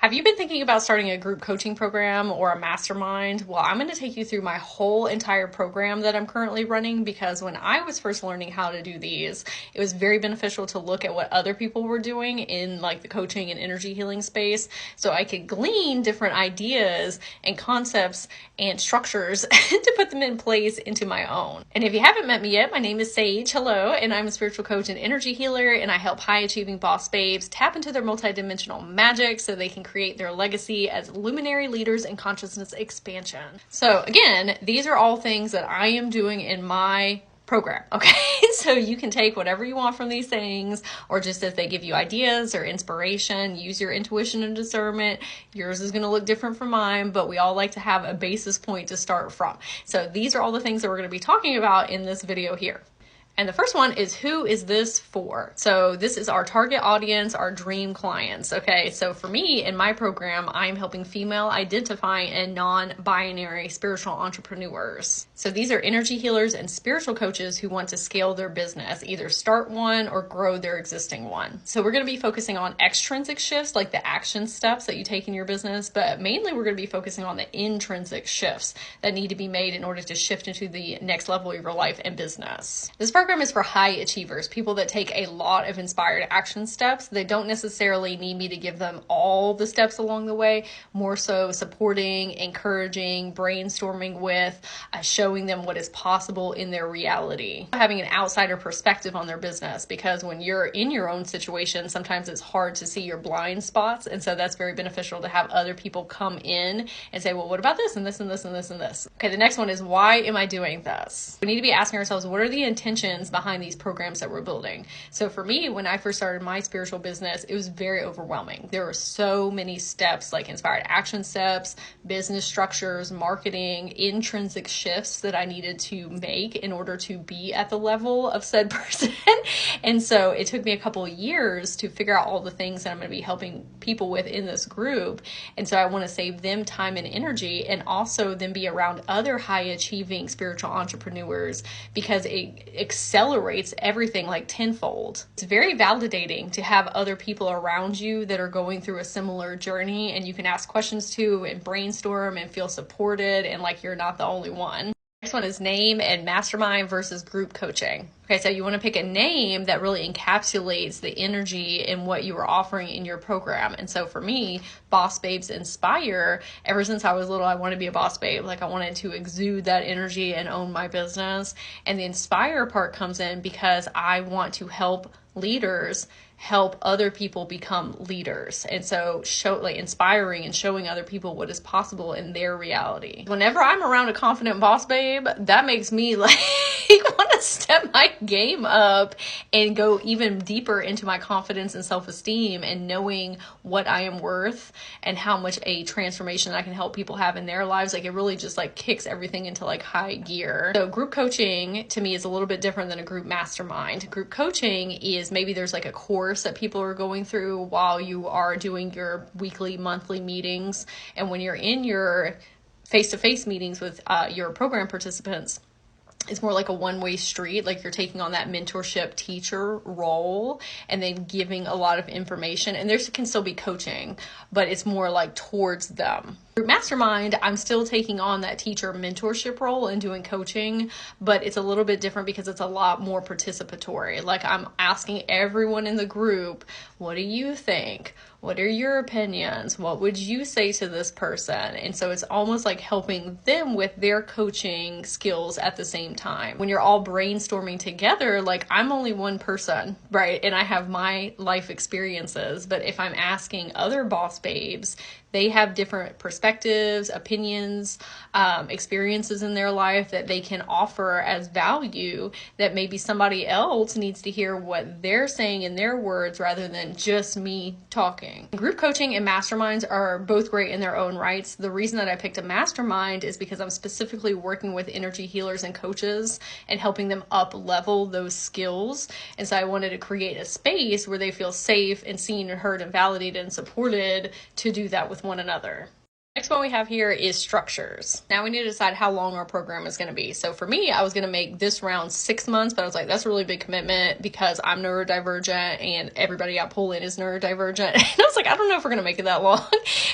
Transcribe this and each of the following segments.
Have you been thinking about starting a group coaching program or a mastermind? Well, I'm going to take you through my whole entire program that I'm currently running because when I was first learning how to do these, it was very beneficial to look at what other people were doing in like the coaching and energy healing space so I could glean different ideas and concepts and structures to put them in place into my own. And if you haven't met me yet, my name is Sage. Hello, and I'm a spiritual coach and energy healer, and I help high achieving boss babes tap into their multidimensional magic so they can create their legacy as luminary leaders in consciousness expansion. So again, these are all things that I am doing in my program, okay? So you can take whatever you want from these things, or just if they give you ideas or inspiration, use your intuition and discernment. Yours is going to look different from mine, but we all like to have a basis point to start from. So these are all the things that we're going to be talking about in this video here. And the first one is, who is this for? So this is our target audience, our dream clients. Okay, so for me in my program, I'm helping female identifying and non-binary spiritual entrepreneurs. So these are energy healers and spiritual coaches who want to scale their business, either start one or grow their existing one. So we're going to be focusing on extrinsic shifts, like the action steps that you take in your business, but mainly we're going to be focusing on the intrinsic shifts that need to be made in order to shift into the next level of your life and business. This program is for high achievers, people that take a lot of inspired action steps. They don't necessarily need me to give them all the steps along the way, more so supporting, encouraging, brainstorming with, showing them what is possible in their reality. Having an outsider perspective on their business, because when you're in your own situation, sometimes it's hard to see your blind spots. And so that's very beneficial to have other people come in and say, well, what about this and this and this and this and this? Okay, the next one is, why am I doing this? We need to be asking ourselves, what are the intentions behind these programs that we're building? So for me, when I first started my spiritual business, it was very overwhelming. There were so many steps, like inspired action steps, business structures, marketing, intrinsic shifts that I needed to make in order to be at the level of said person. And so it took me a couple of years to figure out all the things that I'm going to be helping people with in this group. And so I want to save them time and energy, and also then be around other high achieving spiritual entrepreneurs, because it accelerates everything like tenfold. It's very validating to have other people around you that are going through a similar journey, and you can ask questions to and brainstorm and feel supported and like you're not the only one. Next one is name and mastermind versus group coaching. Okay, so you want to pick a name that really encapsulates the energy in what you are offering in your program. And so for me, Boss Babes Inspire, ever since I was little, I wanted to be a boss babe. Like I wanted to exude that energy and own my business. And the Inspire part comes in because I want to help leaders help other people become leaders. And so inspiring and showing other people what is possible in their reality. Whenever I'm around a confident boss babe, that makes me like want to step my game up and go even deeper into my confidence and self-esteem, and knowing what I am worth and how much a transformation I can help people have in their lives. Like it really just like kicks everything into like high gear. So group coaching to me is a little bit different than a group mastermind. Group coaching is maybe there's like a course that people are going through while you are doing your weekly, monthly meetings. And when you're in your face-to-face meetings with your program participants, it's more like a one-way street. Like you're taking on that mentorship teacher role and then giving a lot of information. And there can still be coaching, but it's more like towards them. Through Mastermind, I'm still taking on that teacher mentorship role and doing coaching, but it's a little bit different because it's a lot more participatory. Like I'm asking everyone in the group, what do you think? What are your opinions? What would you say to this person? And so it's almost like helping them with their coaching skills at the same time. When you're all brainstorming together, like I'm only one person, right? And I have my life experiences, but if I'm asking other boss babes, they have different perspectives, opinions, experiences in their life that they can offer as value that maybe somebody else needs to hear what they're saying in their words rather than just me talking. Group coaching and masterminds are both great in their own rights. The reason that I picked a mastermind is because I'm specifically working with energy healers and coaches and helping them up level those skills. And so I wanted to create a space where they feel safe and seen and heard and validated and supported to do that with one another. Next one we have here is structures. Now we need to decide how long our program is going to be. So for me, I was going to make this round 6 months, but I was like, that's a really big commitment because I'm neurodivergent and everybody I pull in is neurodivergent. And I was like, I don't know if we're going to make it that long.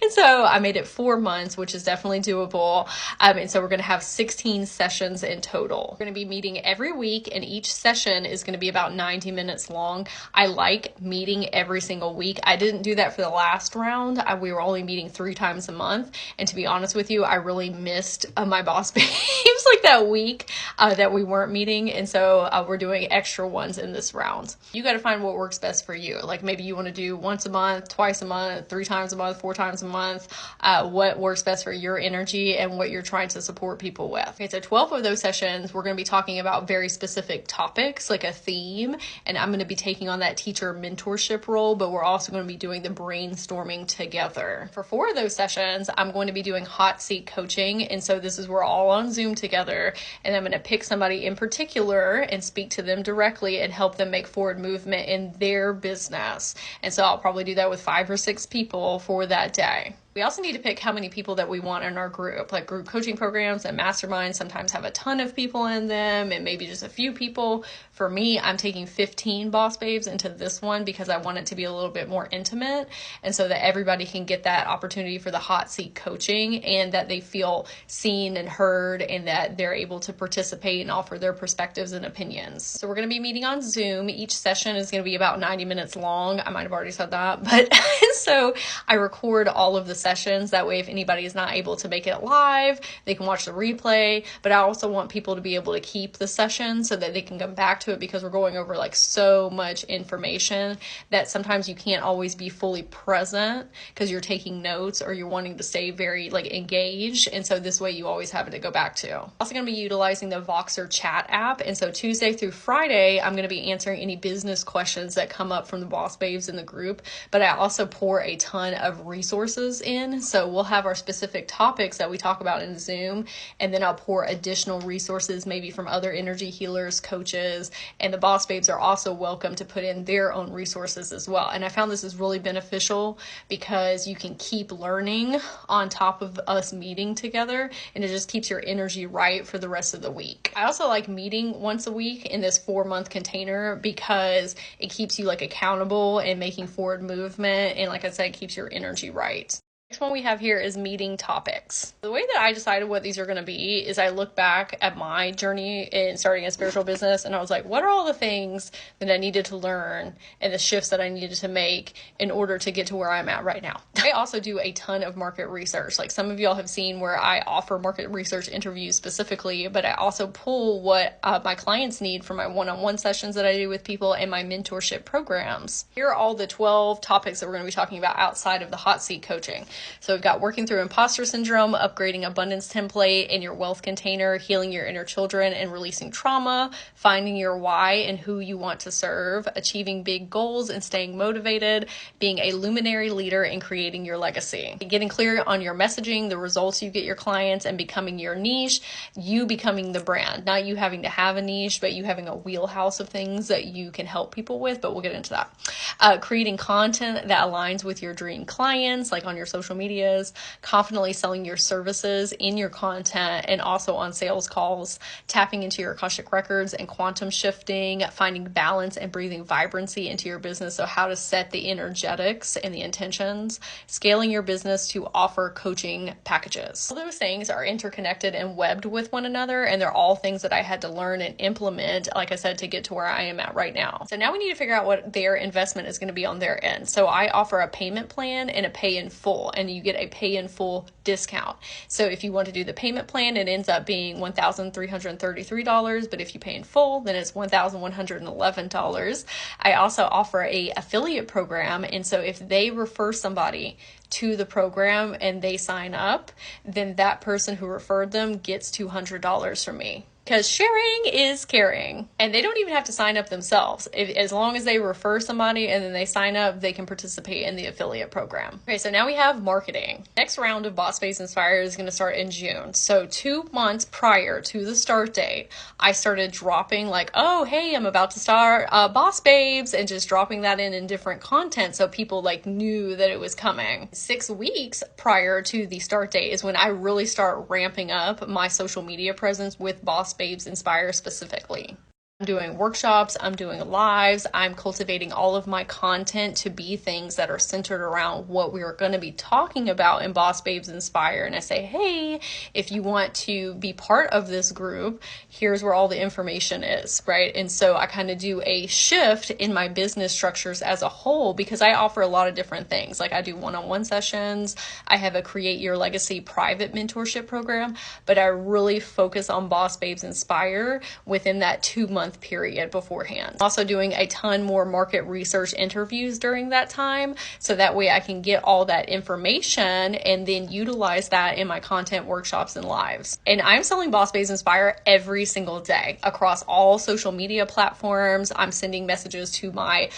And so I made it 4 months, which is definitely doable. And so we're going to have 16 sessions in total. We're going to be meeting every week, and each session is going to be about 90 minutes long. I like meeting every single week. I didn't do that for the last round. We were only meeting 3 times a month. And to be honest with you, I really missed my boss babes like that week that we weren't meeting. And so we're doing extra ones in this round. You got to find what works best for you. Like maybe you want to do once a month, twice a month, 3 times a month, 4 times a month, what works best for your energy and what you're trying to support people with. Okay, so 12 of those sessions, we're going to be talking about very specific topics, like a theme. And I'm going to be taking on that teacher mentorship role, but we're also going to be doing the brainstorming together. For 4 of those sessions, I'm going to be doing hot seat coaching. And so this is we're all on Zoom together, and I'm going to pick somebody in particular and speak to them directly and help them make forward movement in their business. And so I'll probably do that with 5 or 6 people for that day. We also need to pick how many people that we want in our group. Like group coaching programs and masterminds sometimes have a ton of people in them and maybe just a few people. For me, I'm taking 15 boss babes into this one because I want it to be a little bit more intimate, and so that everybody can get that opportunity for the hot seat coaching and that they feel seen and heard and that they're able to participate and offer their perspectives and opinions. So we're going to be meeting on Zoom. Each session is going to be about 90 minutes long. I might have already said that, but so I record all of the sessions. That way, if anybody is not able to make it live, they can watch the replay. But I also want people to be able to keep the session so that they can come back to it, because we're going over like so much information that sometimes you can't always be fully present because you're taking notes or you're wanting to stay very like engaged. And so this way you always have it to go back to. Also going to be utilizing the Voxer chat app. And so Tuesday through Friday, I'm going to be answering any business questions that come up from the boss babes in the group. But I also pour a ton of resources in. So we'll have our specific topics that we talk about in Zoom, and then I'll pour additional resources maybe from other energy healers, coaches, and the boss babes are also welcome to put in their own resources as well. And I found this is really beneficial because you can keep learning on top of us meeting together, and it just keeps your energy right for the rest of the week. I also like meeting once a week in this 4-month container because it keeps you like accountable and making forward movement, and like I said, it keeps your energy right. Next one we have here is meeting topics. The way that I decided what these are going to be is I look back at my journey in starting a spiritual business, and I was like, what are all the things that I needed to learn and the shifts that I needed to make in order to get to where I'm at right now? I also do a ton of market research. Like some of y'all have seen where I offer market research interviews specifically, but I also pull what my clients need from my one-on-one sessions that I do with people and my mentorship programs. Here are all the 12 topics that we're going to be talking about outside of the hot seat coaching. So we've got working through imposter syndrome, upgrading abundance template in your wealth container, healing your inner children and releasing trauma, finding your why and who you want to serve, achieving big goals and staying motivated, being a luminary leader and creating your legacy, getting clear on your messaging, the results you get your clients, and becoming your niche, you becoming the brand, not you having to have a niche, but you having a wheelhouse of things that you can help people with, but we'll get into that. Creating content that aligns with your dream clients, like on your social medias, confidently selling your services in your content and also on sales calls, tapping into your Akashic records and quantum shifting, finding balance and breathing vibrancy into your business. So how to set the energetics and the intentions, scaling your business to offer coaching packages. All those things are interconnected and webbed with one another, and they're all things that I had to learn and implement, like I said, to get to where I am at right now. So now we need to figure out what their investment is going to be on their end. So I offer a payment plan and a pay in full, and you get a pay in full discount. So if you want to do the payment plan, it ends up being $1,333, but if you pay in full, then it's $1,111. I also offer a affiliate program, and so if they refer somebody to the program and they sign up, then that person who referred them gets $200 from me. because sharing is caring. And they don't even have to sign up themselves. As long as they refer somebody and then they sign up, they can participate in the affiliate program. Okay, so now we have marketing. Next round of Boss Babes Inspire is going to start in June. So 2 months prior to the start date, I started dropping like, oh, hey, I'm about to start Boss Babes, and just dropping that in different content so people like knew that it was coming. 6 weeks prior to the start date is when I really start ramping up my social media presence with Boss Babes Inspire specifically. I'm doing workshops, I'm doing lives, I'm cultivating all of my content to be things that are centered around what we are going to be talking about in Boss Babes Inspire. And I say, hey, if you want to be part of this group, here's where all the information is, right? And so I kind of do a shift in my business structures as a whole because I offer a lot of different things. Like I do one-on-one sessions, I have a Create Your Legacy private mentorship program, but I really focus on Boss Babes Inspire within that 2-month period beforehand. I'm also doing a ton more market research interviews during that time, so that way I can get all that information and then utilize that in my content, workshops, and lives. And I'm selling Boss Babes Inspire every single day across all social media platforms. I'm sending messages to my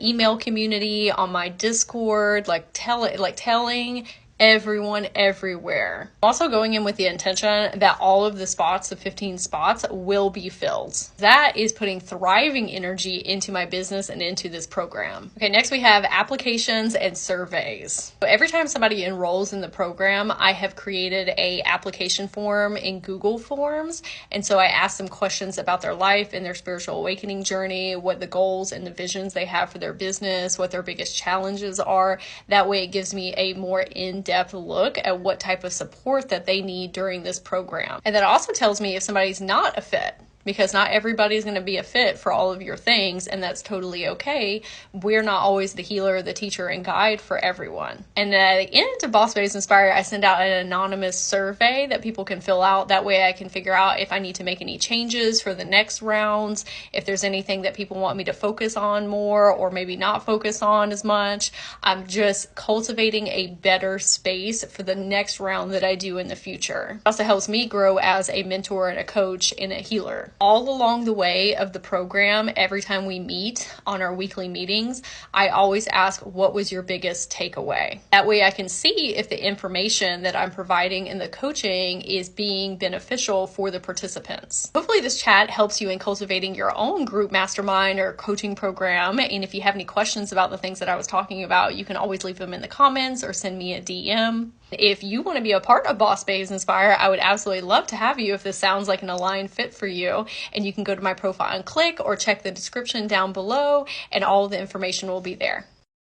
email community, on my Discord, telling everyone everywhere. I'm also going in with the intention that all of the spots, the 15 spots, will be filled. That is putting thriving energy into my business and into this program. Okay, next we have applications and surveys. So every time somebody enrolls in the program, I have created a application form in Google Forms. And so I ask them questions about their life and their spiritual awakening journey, what the goals and the visions they have for their business, what their biggest challenges are. That way it gives me a more in-depth look at what type of support that they need during this program. And that also tells me if somebody's not a fit, because not everybody's going to be a fit for all of your things, and that's totally okay. We're not always the healer, the teacher, and guide for everyone. And at the end of Boss Babes Inspire, I send out an anonymous survey that people can fill out. That way I can figure out if I need to make any changes for the next rounds, if there's anything that people want me to focus on more or maybe not focus on as much. I'm just cultivating a better space for the next round that I do in the future. It also helps me grow as a mentor and a coach and a healer. All along the way of the program, every time we meet on our weekly meetings, I always ask, what was your biggest takeaway? That way I can see if the information that I'm providing in the coaching is being beneficial for the participants. Hopefully this chat helps you in cultivating your own group mastermind or coaching program. And if you have any questions about the things that I was talking about, you can always leave them in the comments or send me a DM. If you want to be a part of Boss Babes Inspire, I would absolutely love to have you if this sounds like an aligned fit for you. And you can go to my profile and click, or check the description down below, and all the information will be there.